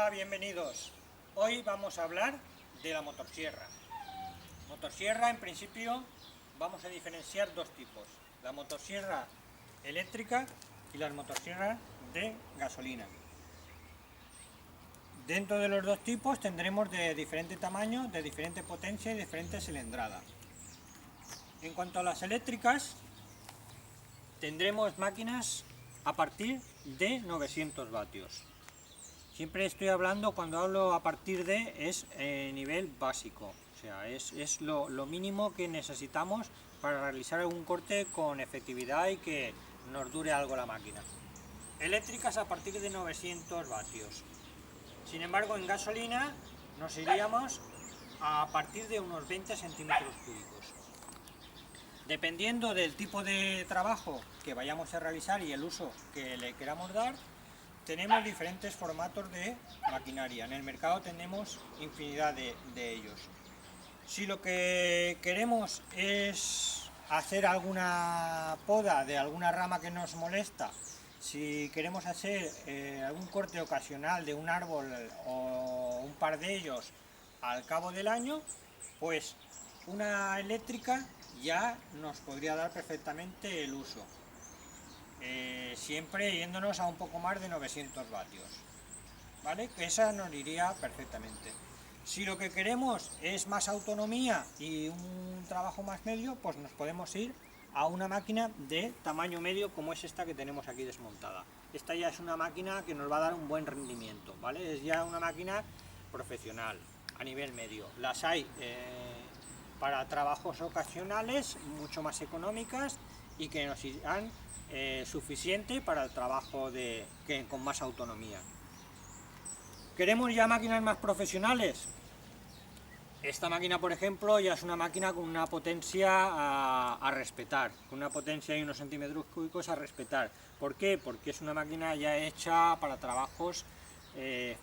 Hola, bienvenidos. Hoy vamos a hablar de la motosierra. Motosierra, en principio, vamos a diferenciar dos tipos: la motosierra eléctrica y las motosierras de gasolina. Dentro de los dos tipos tendremos de diferente tamaño, de diferente potencia y diferente cilindrada. En cuanto a las eléctricas, tendremos máquinas a partir de 900 vatios. Siempre estoy hablando, cuando hablo a partir de, es nivel básico, o sea, es lo mínimo que necesitamos para realizar algún corte con efectividad y que nos dure algo la máquina. Eléctricas a partir de 900 vatios. Sin embargo, en gasolina nos iríamos a partir de unos 20 centímetros cúbicos. Dependiendo del tipo de trabajo que vayamos a realizar y el uso que le queramos dar, tenemos diferentes formatos de maquinaria. En el mercado tenemos infinidad de ellos. Si lo que queremos es hacer alguna poda de alguna rama que nos molesta, si queremos hacer algún corte ocasional de un árbol o un par de ellos al cabo del año, pues una eléctrica ya nos podría dar perfectamente el uso. Siempre yéndonos a un poco más de 900 vatios, ¿vale? Que esa nos iría perfectamente. Si lo que queremos es más autonomía y un trabajo más medio, pues nos podemos ir a una máquina de tamaño medio, como es esta que tenemos aquí desmontada. Esta ya es una máquina que nos va a dar un buen rendimiento, ¿vale? Es ya una máquina profesional a nivel medio. Las hay para trabajos ocasionales, mucho más económicas y que nos irán suficiente para el trabajo con más autonomía. ¿Queremos ya máquinas más profesionales? Esta máquina, por ejemplo, ya es una máquina con una potencia a respetar, con una potencia y unos centímetros cúbicos a respetar. ¿Por qué? Porque es una máquina ya hecha para trabajos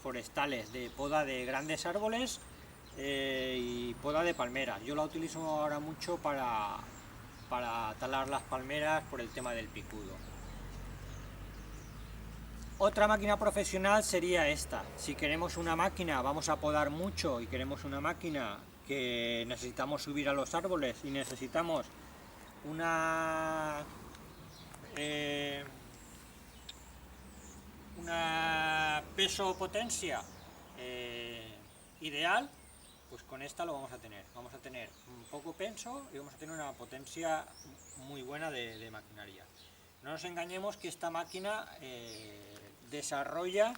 forestales, de poda de grandes árboles y poda de palmeras. Yo la utilizo ahora mucho para talar las palmeras por el tema del picudo. Otra máquina profesional sería esta. Si queremos una máquina, vamos a podar mucho y queremos una máquina que necesitamos subir a los árboles y necesitamos una peso-potencia ideal, pues con esta lo vamos a tener. Vamos a tener un poco peso y vamos a tener una potencia muy buena de maquinaria. No nos engañemos que esta máquina desarrolla,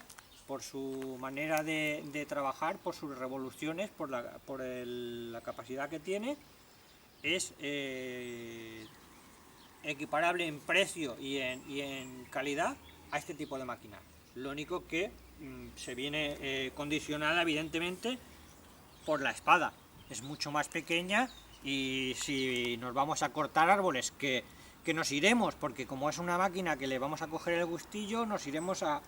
por su manera de trabajar, por sus revoluciones, por la capacidad que tiene, es equiparable en precio y en calidad a este tipo de máquina. Lo único que se viene condicionada, evidentemente, por la espada. Es mucho más pequeña y si nos vamos a cortar árboles, que nos iremos, porque como es una máquina que le vamos a coger el gustillo, nos iremos a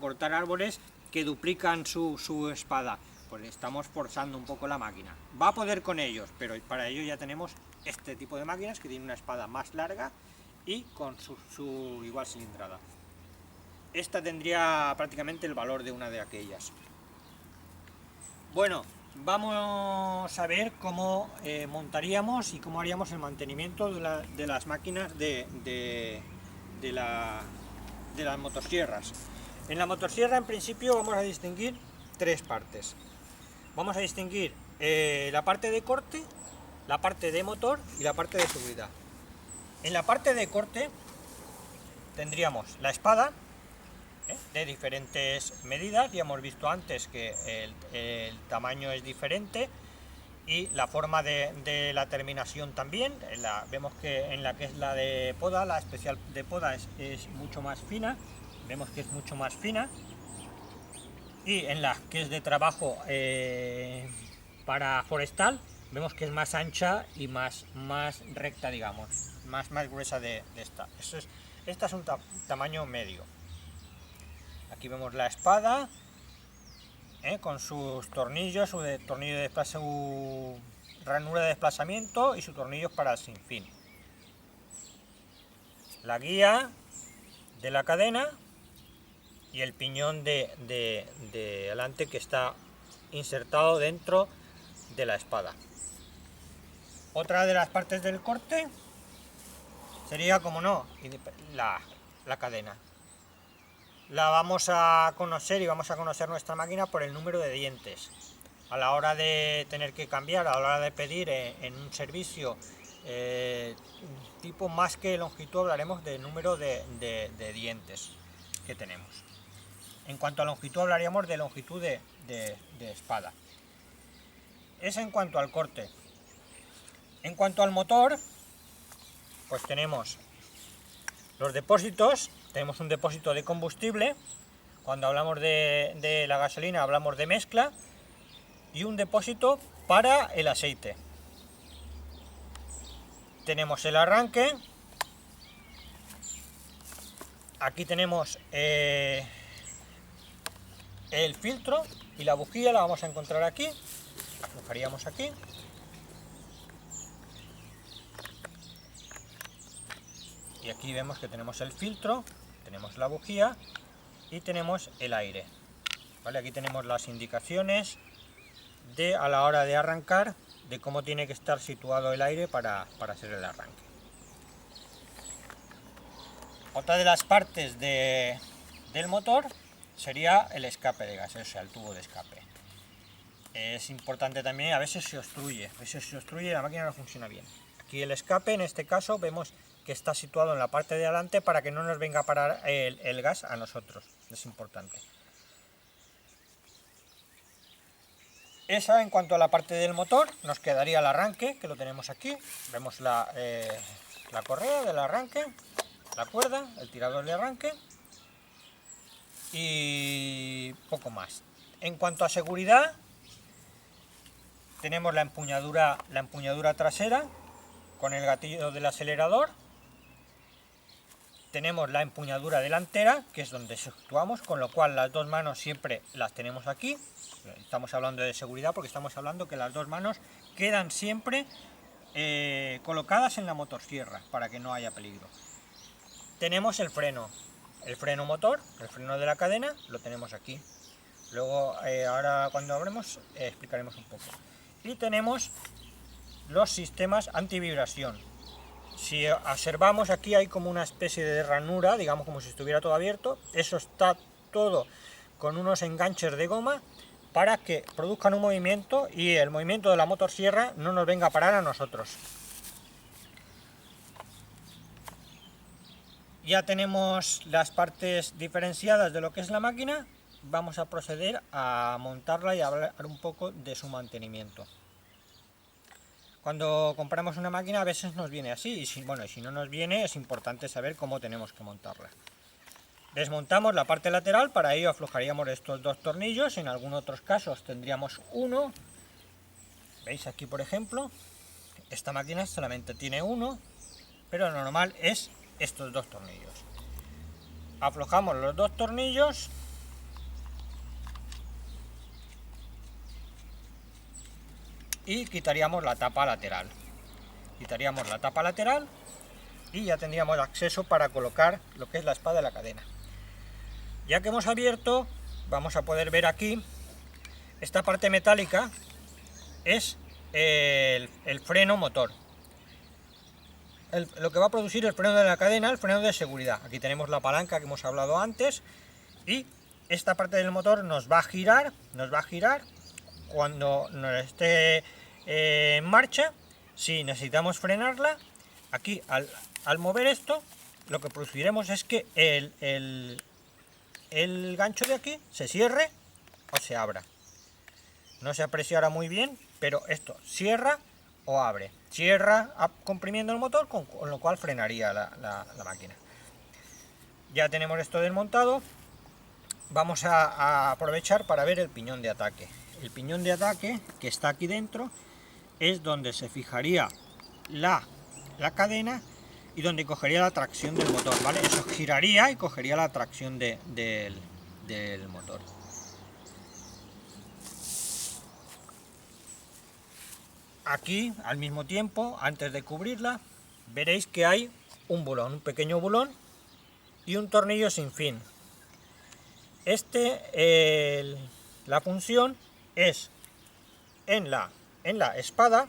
cortar árboles que duplican su espada, pues estamos forzando un poco la máquina. Va a poder con ellos, pero para ello ya tenemos este tipo de máquinas que tienen una espada más larga y con su igual cilindrada. Esta tendría prácticamente el valor de una de aquellas. Bueno, vamos a ver cómo montaríamos y cómo haríamos el mantenimiento de las máquinas de las motosierras. En la motosierra, en principio, vamos a distinguir tres partes. Vamos a distinguir la parte de corte, la parte de motor y la parte de seguridad. En la parte de corte tendríamos la espada, de diferentes medidas. Ya hemos visto antes que el tamaño es diferente y la forma de la terminación también. Vemos que en la que es la de poda, la especial de poda, es mucho más fina. Vemos que es mucho más fina, y en la que es de trabajo para forestal, vemos que es más ancha y más recta, digamos, más gruesa de esta. Esta es un tamaño medio. Aquí vemos la espada con sus tornillos, su ranura de desplazamiento y sus tornillos para el sinfín. La guía de la cadena y el piñón de delante que está insertado dentro de la espada. Otra de las partes del corte sería, como no, la cadena. La vamos a conocer y vamos a conocer nuestra máquina por el número de dientes. A la hora de tener que cambiar, a la hora de pedir en un servicio tipo más que longitud, hablaremos del número de dientes que tenemos. En cuanto a longitud, hablaríamos de longitud de espada. Es en cuanto al corte. En cuanto al motor, pues tenemos los depósitos. Tenemos un depósito de combustible. Cuando hablamos de la gasolina hablamos de mezcla, y un depósito para el aceite. Tenemos el arranque. Aquí tenemos el filtro y la bujía, la vamos a encontrar aquí. Aflojaríamos aquí. Y aquí vemos que tenemos el filtro, tenemos la bujía y tenemos el aire. ¿Vale? Aquí tenemos las indicaciones a la hora de arrancar, de cómo tiene que estar situado el aire para hacer el arranque. Otra de las partes del motor sería el escape de gas, o sea, el tubo de escape. Es importante también, a veces se obstruye y la máquina no funciona bien. Aquí el escape, en este caso, vemos que está situado en la parte de adelante para que no nos venga a parar el gas a nosotros, es importante. Esa en cuanto a la parte del motor. Nos quedaría el arranque, que lo tenemos aquí. Vemos la correa del arranque, la cuerda, el tirador de arranque y poco más. En cuanto a seguridad, tenemos la empuñadura trasera con el gatillo del acelerador. Tenemos la empuñadura delantera, que es donde situamos, con lo cual las dos manos siempre las tenemos aquí. Estamos hablando de seguridad porque estamos hablando que las dos manos quedan siempre colocadas en la motosierra para que no haya peligro. Tenemos el freno motor, el freno de la cadena, lo tenemos aquí. Luego, ahora cuando hablemos, explicaremos un poco. Y tenemos los sistemas antivibración. Si observamos, aquí hay como una especie de ranura, digamos como si estuviera todo abierto. Eso está todo con unos enganches de goma para que produzcan un movimiento y el movimiento de la motosierra no nos venga a parar a nosotros. Ya tenemos las partes diferenciadas de lo que es la máquina. Vamos a proceder a montarla y a hablar un poco de su mantenimiento. Cuando compramos una máquina a veces nos viene así, y si no nos viene, es importante saber cómo tenemos que montarla. Desmontamos la parte lateral, para ello aflojaríamos estos dos tornillos, en algunos otros casos tendríamos uno. ¿Veis aquí, por ejemplo? Esta máquina solamente tiene uno, pero lo normal es estos dos tornillos. Aflojamos los dos tornillos. Y quitaríamos la tapa lateral. Y ya tendríamos acceso para colocar lo que es la espada de la cadena. Ya que hemos abierto, vamos a poder ver aquí, esta parte metálica es el freno motor. Lo que va a producir el freno de la cadena, el freno de seguridad. Aquí tenemos la palanca que hemos hablado antes y esta parte del motor nos va a girar cuando nos esté en marcha. Si necesitamos frenarla, aquí al mover esto, lo que produciremos es que el gancho de aquí se cierre o se abra. No se apreciará muy bien, pero esto cierra o abre. Cierra comprimiendo el motor, con lo cual frenaría la máquina. Ya tenemos esto desmontado. Vamos a aprovechar para ver el piñón de ataque. El piñón de ataque, que está aquí dentro, es donde se fijaría la cadena y donde cogería la tracción del motor, ¿vale? Eso giraría y cogería la tracción del motor. Aquí, al mismo tiempo, antes de cubrirla, veréis que hay un bulón, un pequeño bulón y un tornillo sin fin. La función es en la espada,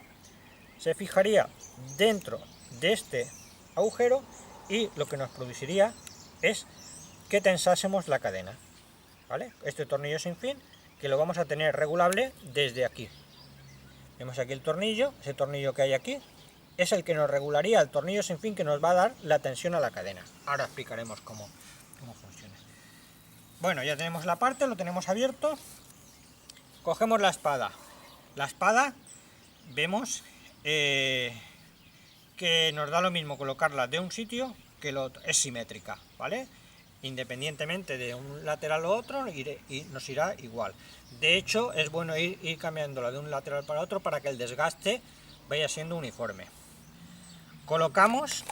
se fijaría dentro de este agujero y lo que nos produciría es que tensásemos la cadena, ¿vale? Este tornillo sin fin, que lo vamos a tener regulable desde aquí. Vemos aquí el tornillo, ese tornillo que hay aquí, es el que nos regularía el tornillo sin fin que nos va a dar la tensión a la cadena. Ahora explicaremos cómo funciona. Bueno, ya tenemos la parte, lo tenemos abierto. Cogemos la espada. La espada, vemos que nos da lo mismo colocarla de un sitio que el otro, es simétrica, ¿vale? Independientemente de un lateral o otro, y nos irá igual. De hecho, es bueno ir cambiándola de un lateral para otro para que el desgaste vaya siendo uniforme. Colocamos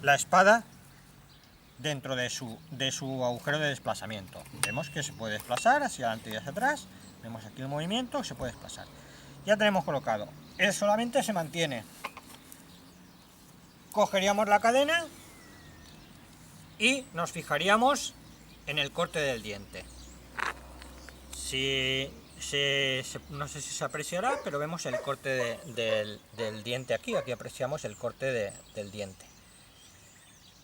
la espada dentro de su agujero de desplazamiento. Vemos que se puede desplazar hacia adelante y hacia atrás. Vemos aquí el movimiento, se puede desplazar. Ya tenemos colocado. Él solamente se mantiene. Cogeríamos la cadena y nos fijaríamos en el corte del diente. No sé si se apreciará, pero vemos el corte del diente aquí. Aquí apreciamos el corte del diente.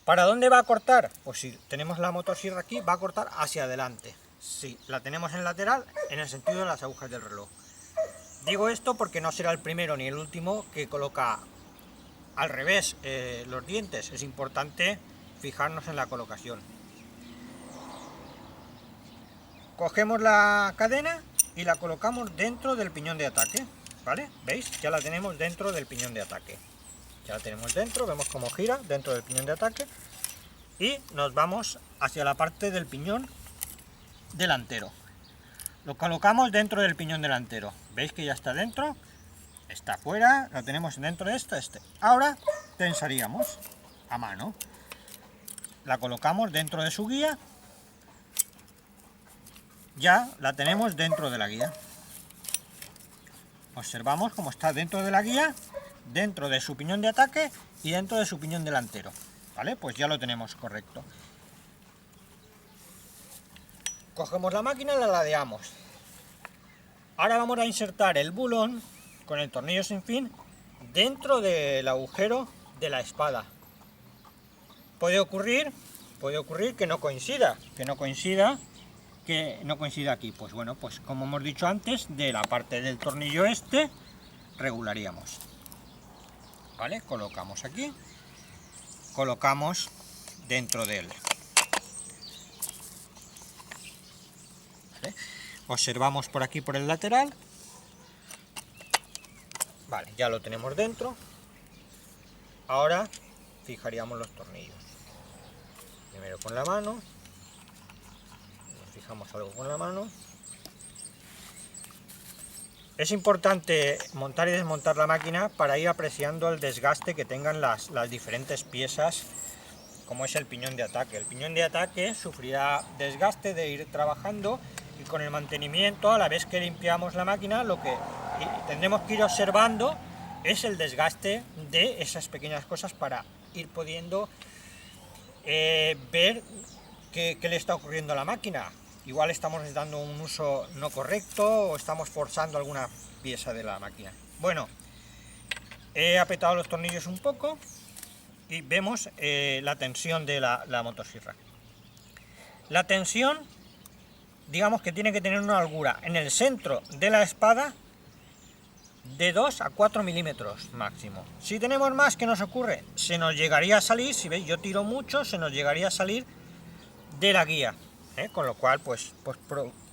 ¿Para dónde va a cortar? Pues si tenemos la motosierra aquí, va a cortar hacia adelante. Si la tenemos en lateral, en el sentido de las agujas del reloj. Digo esto porque no será el primero ni el último que coloca al revés los dientes. Es importante fijarnos en la colocación. Cogemos la cadena y la colocamos dentro del piñón de ataque, ¿vale? ¿Veis? Ya la tenemos dentro del piñón de ataque. Ya la tenemos dentro, vemos cómo gira dentro del piñón de ataque y nos vamos hacia la parte del piñón delantero. Lo colocamos dentro del piñón delantero. ¿Veis que ya está dentro? Está fuera, lo tenemos dentro de esto, Ahora tensaríamos a mano. La colocamos dentro de su guía. Ya la tenemos dentro de la guía. Observamos cómo está dentro de la guía, dentro de su piñón de ataque y dentro de su piñón delantero. ¿Vale? Pues ya lo tenemos correcto. Cogemos la máquina y la ladeamos. Ahora vamos a insertar el bulón con el tornillo sin fin dentro del agujero de la espada. Puede ocurrir que no coincida aquí. Pues bueno, pues como hemos dicho antes, de la parte del tornillo regularíamos. ¿Vale? Colocamos aquí, colocamos dentro de él. ¿Vale? Observamos por aquí por el lateral. Vale, ya lo tenemos dentro. Ahora fijaríamos los tornillos. Primero con la mano. Fijamos algo con la mano. Es importante montar y desmontar la máquina para ir apreciando el desgaste que tengan las diferentes piezas, como es el piñón de ataque. El piñón de ataque sufrirá desgaste de ir trabajando y con el mantenimiento, a la vez que limpiamos la máquina, lo que tendremos que ir observando es el desgaste de esas pequeñas cosas para ir pudiendo ver qué le está ocurriendo a la máquina. Igual estamos dando un uso no correcto o estamos forzando alguna pieza de la máquina. Bueno, he apretado los tornillos un poco y vemos la tensión de la motosierra. La tensión, digamos que tiene que tener una holgura en el centro de la espada de 2 a 4 milímetros máximo. Si tenemos más, ¿qué nos ocurre? Se nos llegaría a salir, si veis yo tiro mucho, se nos llegaría a salir de la guía. Con lo cual pues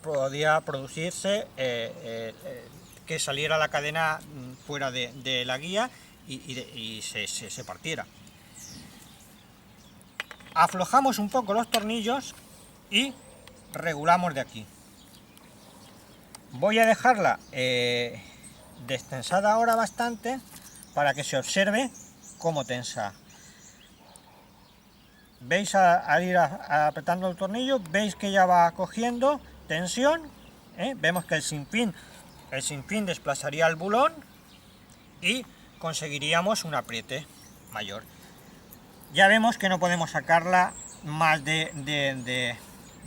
podría producirse que saliera la cadena fuera de la guía y se partiera. Aflojamos un poco los tornillos y regulamos de aquí. Voy a dejarla destensada ahora bastante para que se observe cómo tensa. Veis al ir apretando el tornillo, veis que ya va cogiendo tensión, vemos que el sinfín desplazaría el bulón y conseguiríamos un apriete mayor. Ya vemos que no podemos sacarla más de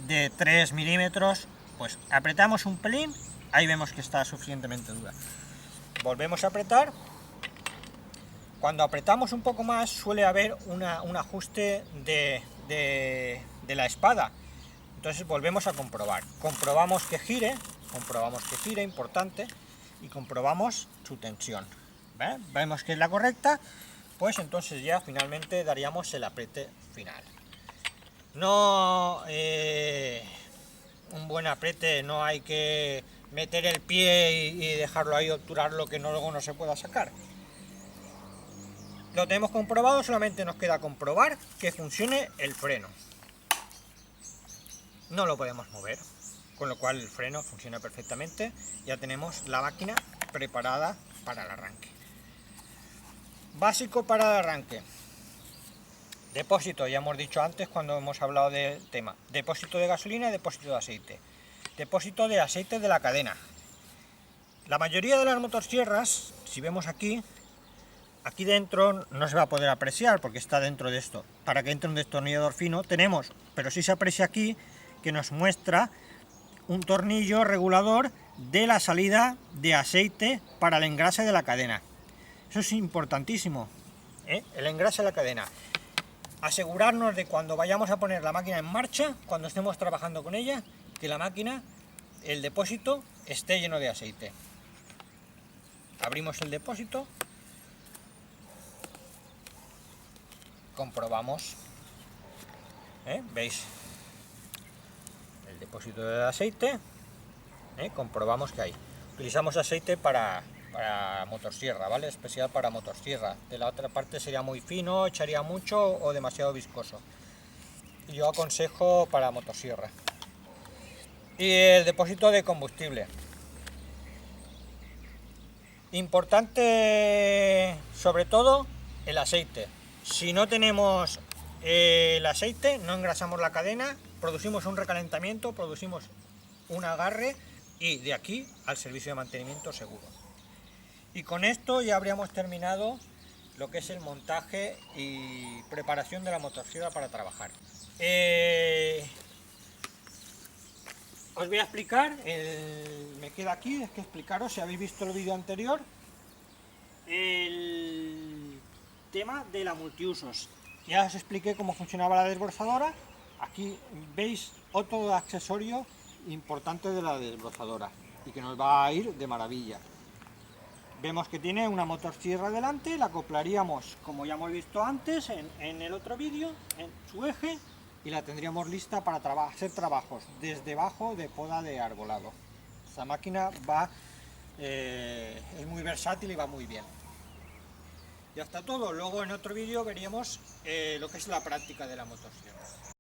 de 3 milímetros, pues apretamos un pelín, ahí vemos que está suficientemente dura. Volvemos a apretar. Cuando apretamos un poco más suele haber un ajuste de la espada. Entonces volvemos a comprobar. Comprobamos que gire, importante, y comprobamos su tensión. ¿Ve? Vemos que es la correcta, pues entonces ya finalmente daríamos el apriete final. No, un buen apriete, no hay que meter el pie y dejarlo ahí, obturarlo, que luego no se pueda sacar. Lo tenemos comprobado, solamente nos queda comprobar que funcione el freno. No lo podemos mover, con lo cual el freno funciona perfectamente. Ya tenemos la máquina preparada para el arranque. Básico para el arranque. Depósito, ya hemos dicho antes cuando hemos hablado del tema. Depósito de gasolina y depósito de aceite. Depósito de aceite de la cadena. La mayoría de las motosierras, si vemos aquí dentro no se va a poder apreciar porque está dentro de esto. Para que entre un destornillador fino tenemos, pero sí se aprecia aquí, que nos muestra un tornillo regulador de la salida de aceite para el engrase de la cadena. Eso es importantísimo, el engrase de la cadena. Asegurarnos de cuando vayamos a poner la máquina en marcha, cuando estemos trabajando con ella, que la máquina, el depósito, esté lleno de aceite. Abrimos el depósito, comprobamos, ¿veis? El depósito de aceite, comprobamos que hay. Utilizamos aceite para motosierra, ¿vale? Especial para motosierra. De la otra parte sería muy fino, echaría mucho o demasiado viscoso. Yo aconsejo para motosierra. Y el depósito de combustible. Importante, sobre todo, el aceite. Si no tenemos el aceite, no engrasamos la cadena, producimos un recalentamiento, producimos un agarre y de aquí al servicio de mantenimiento seguro. Y con esto ya habríamos terminado lo que es el montaje y preparación de la motosierra para trabajar. Os voy a explicar, me queda aquí, es que explicaros, si habéis visto el vídeo anterior, el tema de la multiusos. Ya os expliqué cómo funcionaba la desbrozadora. Aquí veis otro accesorio importante de la desbrozadora y que nos va a ir de maravilla. Vemos que tiene una motosierra delante, la acoplaríamos, como ya hemos visto antes en el otro vídeo, en su eje, y la tendríamos lista para hacer trabajos desde abajo de poda de arbolado. Esta máquina es muy versátil y va muy bien. Ya está todo. Luego en otro vídeo veríamos lo que es la práctica de la motosierra.